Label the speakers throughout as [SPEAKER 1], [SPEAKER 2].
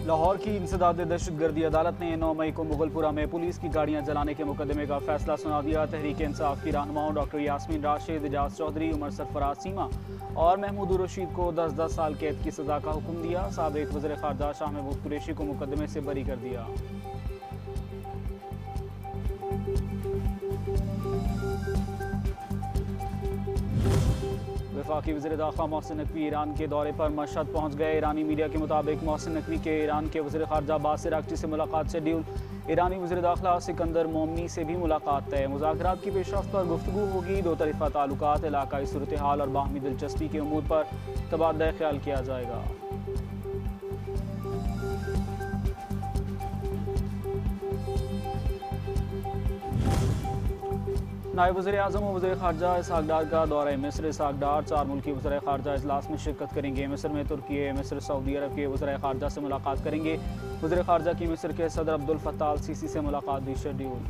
[SPEAKER 1] लाहौर की इंसदाद दहशतगर्दी अदालत ने 9 मई को मुगलपुरा में पुलिस की गाड़ियां जलाने के मुकदमे का फैसला सुना दिया। तहरीक इंसाफ की रहनुमाओं डॉक्टर यास्मीन राशिद, एजाज चौधरी, उमर सरफराज सीमा और महमूद रशीद को 10-10 साल कैद की सजा का हुक्म दिया। साबिक वज़ीर ख़ारजा शाह महमूद कुरैशी को मुकदमे से बरी कर दिया। वफाकी वज़ीर दाखिला मोहसिन नकवी ईरान के दौरे पर मशहद पहुंच गए। ईरानी मीडिया के मुताबिक मोहसिन नकवी के ईरान के वज़ीर ख़ारजा बासिर आगची से मुलाकात शेड्यूल। ईरानी वज़ीर दाखिला सिकंदर मोमनी से भी मुलाकात तय। मुज़ाकरात की पेशरफ्त पर गुफ्तगू होगी। दो तरफ़ा ताल्लुकात, इलाकाई सूरत हाल और बाहमी दिलचस्पी के उमूर पर तबादला ख्याल किया जाएगा। नायब वज़ीर आज़म और वज़ीर ख़ारजा इसहाक़ डार का दौरा मिस्र। इसहाक़ डार 4 मुल्की वज़ीर ख़ारजा इजलास में शिरकत करेंगे। मिस्र में तुर्की, मिस्र, सऊदी अरब के वज़ीर ख़ारजा से मुलाकात करेंगे। वज़ीर ख़ारजा की मिस्र के सदर अब्दुल फ़त्ताह अल सीसी से मुलाकात भी शेड्यूल।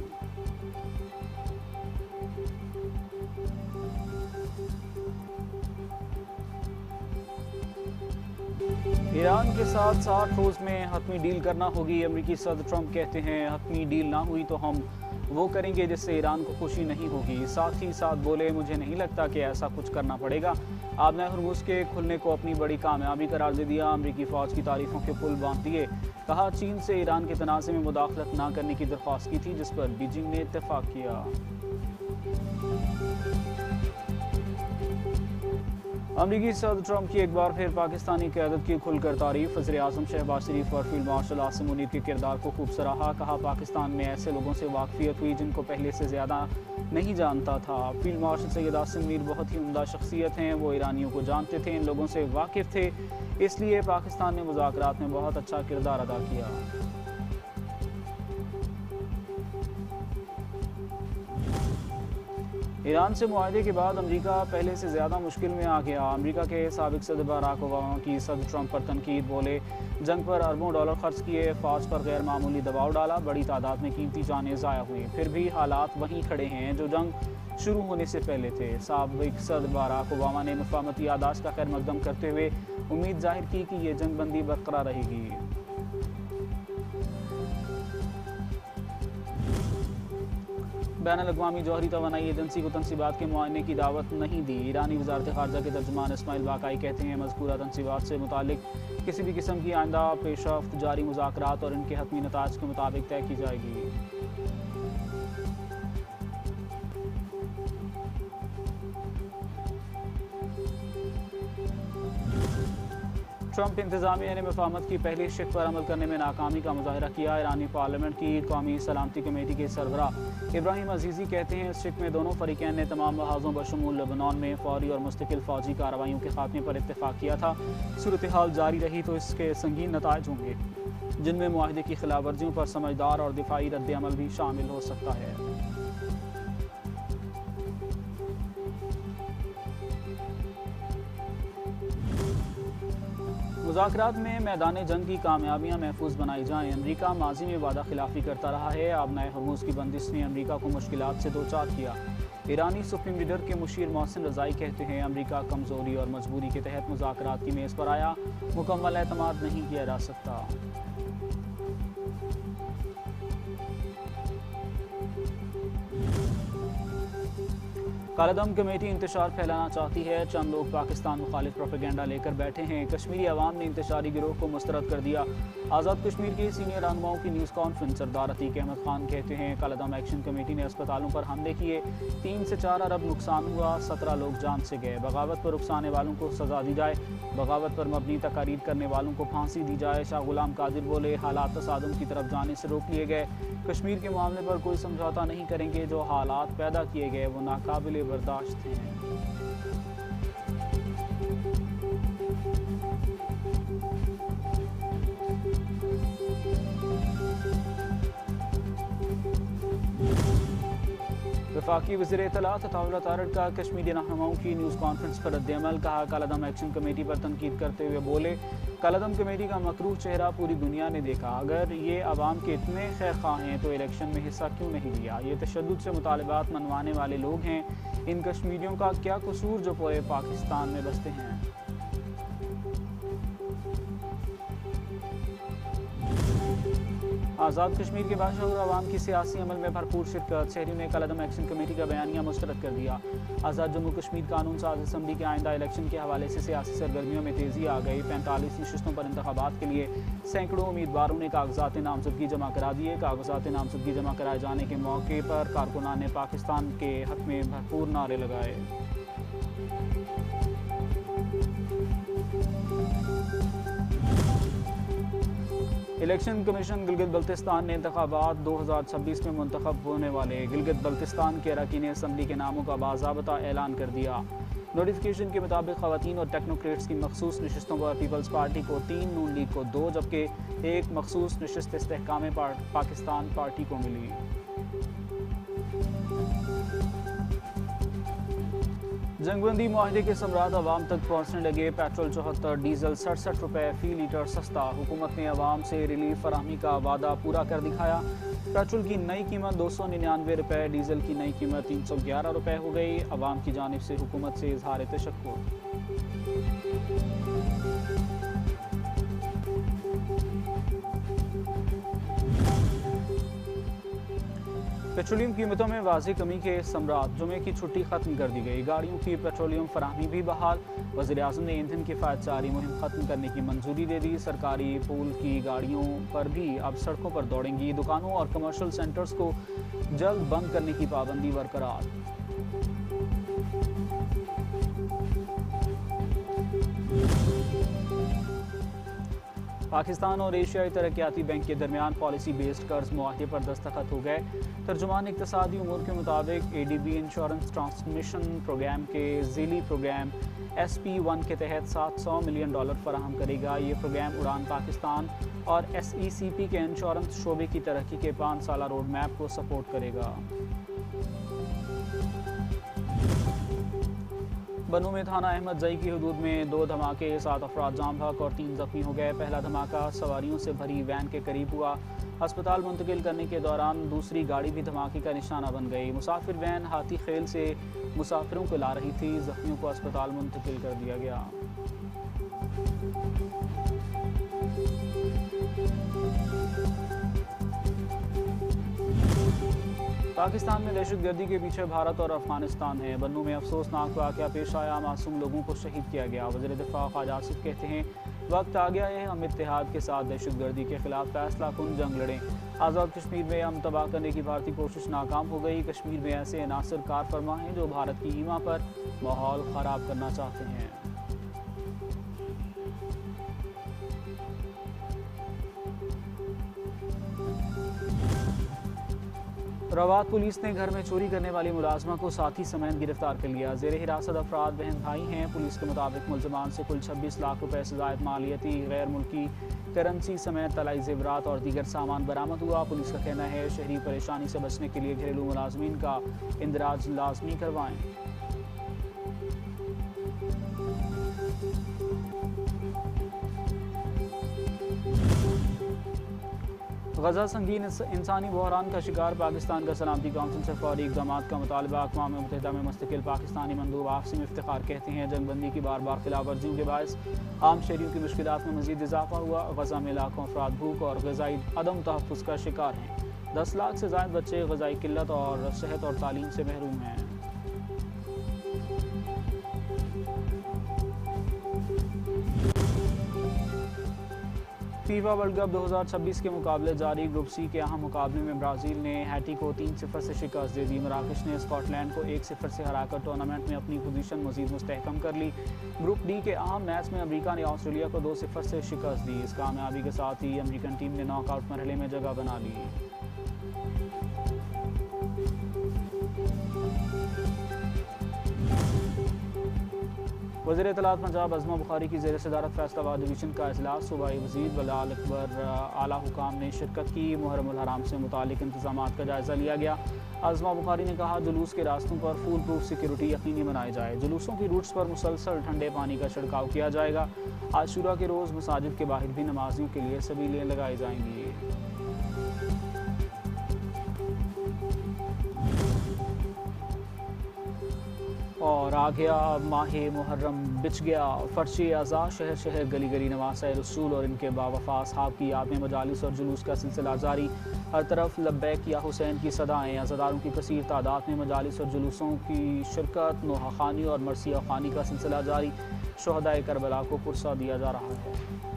[SPEAKER 1] ईरान के साथ 60 रोज़ में हतमी डील करना होगी। अमरीकी सदर ट्रंप कहते हैं हतमी डील ना हुई तो हम वो करेंगे जिससे ईरान को खुशी नहीं होगी। साथ ही साथ बोले मुझे नहीं लगता कि ऐसा कुछ करना पड़ेगा। आपने हुर्मुज़ के खुलने को अपनी बड़ी कामयाबी करार दे दिया। अमरीकी फ़ौज की तारीफों के पुल बांध दिए। कहा चीन से ईरान के तनाज़े में मुदाखलत ना करने की दरख्वास्त की थी, जिस पर बीजिंग ने इत्तेफाक किया। अमरीकी सदर ट्रंप की एक बार फिर पाकिस्तानी क़यादत की खुलकर तारीफ। वज़ीर आज़म शहबाज शरीफ और फील्ड मार्शल आसिम मुनीर के किरदार को खूब सराहा। कहा पाकिस्तान में ऐसे लोगों से वाकफियत हुई जिनको पहले से ज़्यादा नहीं जानता था। फील्ड मार्शल सैयद आसिम मुनीर बहुत ही उम्दा शख्सियत हैं। वो ईरानियों को जानते थे, इन लोगों से वाकिफ़ थे, इसलिए पाकिस्तान ने मुज़ाकरात में बहुत अच्छा किरदार अदा किया। ईरान से मुआहदे के बाद अमरीका पहले से ज़्यादा मुश्किल में आ गया। अमरीका के साबिक सदर बराक ओबामा की सदर ट्रंप पर तनकीद। बोले जंग पर अरबों डॉलर खर्च किए, फ़ौज पर गैर मामूली दबाव डाला, बड़ी तादाद में कीमती जानें ज़ाया हुई, फिर भी हालात वहीं खड़े हैं जो जंग शुरू होने से पहले थे। साबिक सदर बराक ओबामा ने मुफाहमती यादाश्त का खैर मकदम करते हुए उम्मीद जाहिर की कि ये जंग बंदी बरकरार रहेगी। बैनुल-अक़वामी जौहरी तवानाई एजेंसी को तनसीबात के मुआयने की दावत नहीं दी। ईरानी वज़ारत ख़ारजा के तर्जुमान इस्माइल बाकाई कहते हैं मज़कूरा तनसीबात से मुताल्लिक़ किसी भी किस्म की आइंदा पेशरफ्त जारी मुज़ाकरात और इनके हतमी नताज के मुताबिक तय की जाएगी। ट्रंप इंतज़ामिया ने मुफाहमत की पहली शिक पर अमल करने में नाकामी का मुज़ाहरा किया। ईरानी पार्लियामेंट की कौमी सलामती कमेटी के सरबराह इब्राहिम अजीज़ी कहते हैं इस शिक में दोनों फ़रीक़ैन ने तमाम महाज़ों बशमूल लेबनान में फ़ौरी और मुस्तकिल फ़ौजी कार्रवाइयों के खात्मे पर इत्तेफाक किया था। सूरत हाल जारी रही तो इसके संगीन नताइज होंगे, जिनमें मुआहदे की खिलाफ वर्जियों पर समझदार और दिफाई रद्द अमल भी शामिल हो सकता है। मुज़ाकरात में मैदान जंग की कामयाबियाँ महफूज बनाई जाएँ। अमरीका माजी में वादा खिलाफी करता रहा है। आबनाए हुर्मुज़ की बंदिश ने अमरीका को मुश्किलात से दो चार किया। ईरानी सुप्रीम लीडर के मुशीर मोहसिन रज़ाई कहते हैं अमरीका कमज़ोरी और मजबूरी के तहत मुज़ाकरात की मेज़ पर आया, मुकम्मल एतमाद नहीं किया जा सकता। कालादम कमेटी इंतशार फैलाना चाहती है। चंद लोग पाकिस्तान मुखालिफ प्रोपेगेंडा लेकर बैठे हैं। कश्मीरी अवाम ने इंतशारी गिरोह को मुस्तरद कर दिया। आज़ाद कश्मीर के सीनियर रहनुमाओं की न्यूज़ कॉन्फ्रेंस। सरदार अतीक अहमद खान कहते हैं कालादम एक्शन कमेटी ने अस्पतालों पर हमले किए, 3 से 4 अरब नुकसान हुआ, 17 लोग जान से गए। बगावत पर उकसाने वालों को सजा दी जाए, बगावत पर मबनी तकारीर करने वालों को फांसी दी जाए। शाह गुलाम कादिर बोले हालात तसादुम की तरफ जाने से रोक लिए गए। कश्मीर के मामले पर कोई समझौता नहीं करेंगे, जो हालात पैदा किए गए वो नाकाबिले बर्दाश्त हैं। वफाकी वज़ीर इत्तलात अताउल्लाह तारड़ का कश्मीरी रहनुमाओं की न्यूज़ कॉन्फ्रेंस पर रद्द-ए-अमल। कहा कालादम एक्शन कमेटी पर तनकीद करते हुए बोले कालादम कमेटी का मकरूह चेहरा पूरी दुनिया ने देखा। अगर ये आवाम के इतने खैर ख़्वाह हैं तो इलेक्शन में हिस्सा क्यों नहीं लिया? ये तशद्दुद से मुतालबात मनवाने वाले लोग हैं। इन कश्मीरियों का क्या कसूर जो पूरे पाकिस्तान में बसते हैं? आज़ाद कश्मीर के बाशऊर अवाम की सियासी अमल में भरपूर शिरकत। शहरियों ने कलअदम एक्शन कमेटी का बयानिया मुस्तरद कर दिया। आज़ाद जम्मू कश्मीर कानून साज असम्बली के आइंदा इलेक्शन के हवाले से सियासी सरगर्मियों में तेज़ी आ गई। 45 नशिस्तों पर इंतखाबात के लिए सैकड़ों उम्मीदवारों ने कागजात नामजदगी जमा करा दिए। कागजात नामजदगी जमा कराए जाने के मौके पर कारकुनान ने पाकिस्तान के हक में भरपूर नारे लगाए। इलेक्शन कमीशन गिलगित बल्तिस्तान ने इंतखाबात 2026 में मुंतखब होने वाले गिलगित बल्तिस्तान के अरकान असम्बली के नामों का बाज़ाबता ऐलान कर दिया। नोटिफिकेशन के मुताबिक ख़वातीन और टेक्नोक्रेट्स की मखसूस नशिस्तों पर पीपल्स पार्टी को 3, नून लीग को 2 जबकि एक मखसूस नशिस्त इस्तेहकाम पाकिस्तान पार्टी को मिली। जंगबंदी मुआहदे के समरात अवाम तक पहुँचने लगे। पेट्रोल 74, डीजल 67 रुपये फ़ी लीटर सस्ता। हुकूमत ने अवाम से रिलीफ फराहमी का वादा पूरा कर दिखाया। पेट्रोल की नई कीमत 299 रुपये, डीजल की नई कीमत 311 रुपये हो गई। अवाम की जानिब से हुकूमत से इजहार तशक्कुर। पेट्रोलियम कीमतों में वाज़ी कमी के समरात। जुमे की छुट्टी खत्म कर दी गई। गाड़ियों की पेट्रोलियम फराहमी भी बहाल। वज़ीर-ए-आज़म ने ईंधन किफ़ायतसारी मुहिम खत्म करने की मंजूरी दे दी। सरकारी पूल की गाड़ियों पर भी अब सड़कों पर दौड़ेंगी। दुकानों और कमर्शल सेंटर्स को जल्द बंद करने की पाबंदी बरकरार। पाकिस्तान और एशियाई तरक्याती बैंक के दरमियान पॉलिसी बेस्ड कर्ज मुआहदे पर दस्तखत हो गए। तर्जुमान इक़्तिसादी उमूर के मुताबिक ADB इंश्योरेंस ट्रांसमिशन प्रोग्राम के ज़ीली प्रोग्राम SP1 के तहत $700 मिलियन फराहम करेगा। ये प्रोग्राम उड़ान पाकिस्तान और SECP के इंश्योरेंस शोबे की तरक्की के 5 साला रोड मैप को सपोर्ट करेगा। बनू में थाना अहमद जई की हदूद में 2 धमाके, 7 अफराद जाम बहक और 3 जख्मी हो गए। पहला धमाका सवारियों से भरी वैन के करीब हुआ। अस्पताल मुंतकिल करने के दौरान दूसरी गाड़ी भी धमाके का निशाना बन गई। मुसाफिर वैन हाथी खेल से मुसाफिरों को ला रही थी। जख्मियों को अस्पताल मुंतकिल कर दिया गया। पाकिस्तान में दहशतगर्दी के पीछे भारत और अफगानिस्तान है। बन्नू में अफसोसनाक वाक़या पेश आया। मासूम लोगों को शहीद किया गया। वज़ीर दिफ़ा ख्वाजा आसिफ कहते हैं वक्त आ गया है हम इत्तेहाद के साथ दहशतगर्दी के खिलाफ फैसला कुन जंग लड़ें। आज़ाद कश्मीर में अमन तबाह करने की भारतीय कोशिश नाकाम हो गई। कश्मीर में ऐसे अनासर कार फरमा हैं जो भारत की ईमा पर माहौल ख़राब करना चाहते हैं। रवात पुलिस ने घर में चोरी करने वाली मुलाजमा को साथी समेत गिरफ्तार कर लिया। जेर हिरासत अफराद बहन भाई हैं। पुलिस के मुताबिक मुलजमान से कुल 26 लाख रुपए से ज़ायद मालियती गैर मुल्की करेंसी समेत तलाई जेवरात और दीगर सामान बरामद हुआ। पुलिस का कहना है शहरी परेशानी से बचने के लिए घरेलू मुलाजमीन का इंदराज लाजमी करवाएं। गजा संगीन इंसानी बहरान का शिकार। पाकिस्तान का सलामती कौंसिल से फौरी इक़दाम का मुतालबा। अक़वाम मुत्तहिदा में मुस्तकिल पाकिस्तानी मंदूब आसिम इफ्तिखार कहते हैं जंगबंदी की बार बार खिलाफ वर्जियों के बायस आम शहरियों की मुश्किलात में मज़ीद इजाफा हुआ। गजा में लाखों अफराद भूख और ग़िज़ाई अदम तहफ़्फ़ुज़ का शिकार हैं। 10 लाख से ज़ायद बच्चे ग़िज़ाई किल्लत और सेहत और तालीम से महरूम हैं। फीफा वर्ल्ड कप 2026 के मुकाबले जारी। ग्रुप सी के अहम मुकाबले में ब्राज़ील ने हैटी को 3-0 से शिकस्त दे दी। मराकश ने स्कॉटलैंड को 1-0 से हराकर टूर्नामेंट में अपनी पोजीशन मज़ीद मुस्तहकम कर ली। ग्रुप डी के अहम मैच में अमेरिका ने ऑस्ट्रेलिया को 2-0 से शिकस्त दी। इस कामयाबी के साथ ही अमेरिकन टीम ने नॉकआउट मरहले में जगह बना ली। वज़ीर इत्तलात पंजाब अज़मा बुखारी की ज़ेर सदारत फैसलाबाद डिवीज़न का इजलास। सूबाई वज़ीर बलाल अकबर आला हुकाम ने शिरकत की। मुहर्रमुल हराम से मुतालिक इंतज़ामात का जायज़ा लिया गया। अज़मा बुखारी ने कहा जुलूस के रास्तों पर फूल प्रूफ सिक्योरिटी यकीनी बनाई जाए। जुलूसों की रूट्स पर मुसलसल ठंडे पानी का छिड़काव किया जाएगा। आशूरा के रोज़ मसाजिद के बाहर भी नमाजियों के लिए सबीलें लगाई जाएंगी। और आ गया माह मुहर्रम, बिछ गया फर्श अज़ा, शहर शहर गली गली नवासा रसूल और इनके बावफा असहाब की याद में मजालिस और जुलूस का सिलसिला जारी। हर तरफ लब्बैक या हुसैन की सदाएँ, अज़ादारों की कसीर तादाद में मजालिस और जुलूसों की शिरकत, नोहा खानी और मरसिया खानी का सिलसिला जारी। शुहदाए करबला को पुरसा दिया जा रहा है।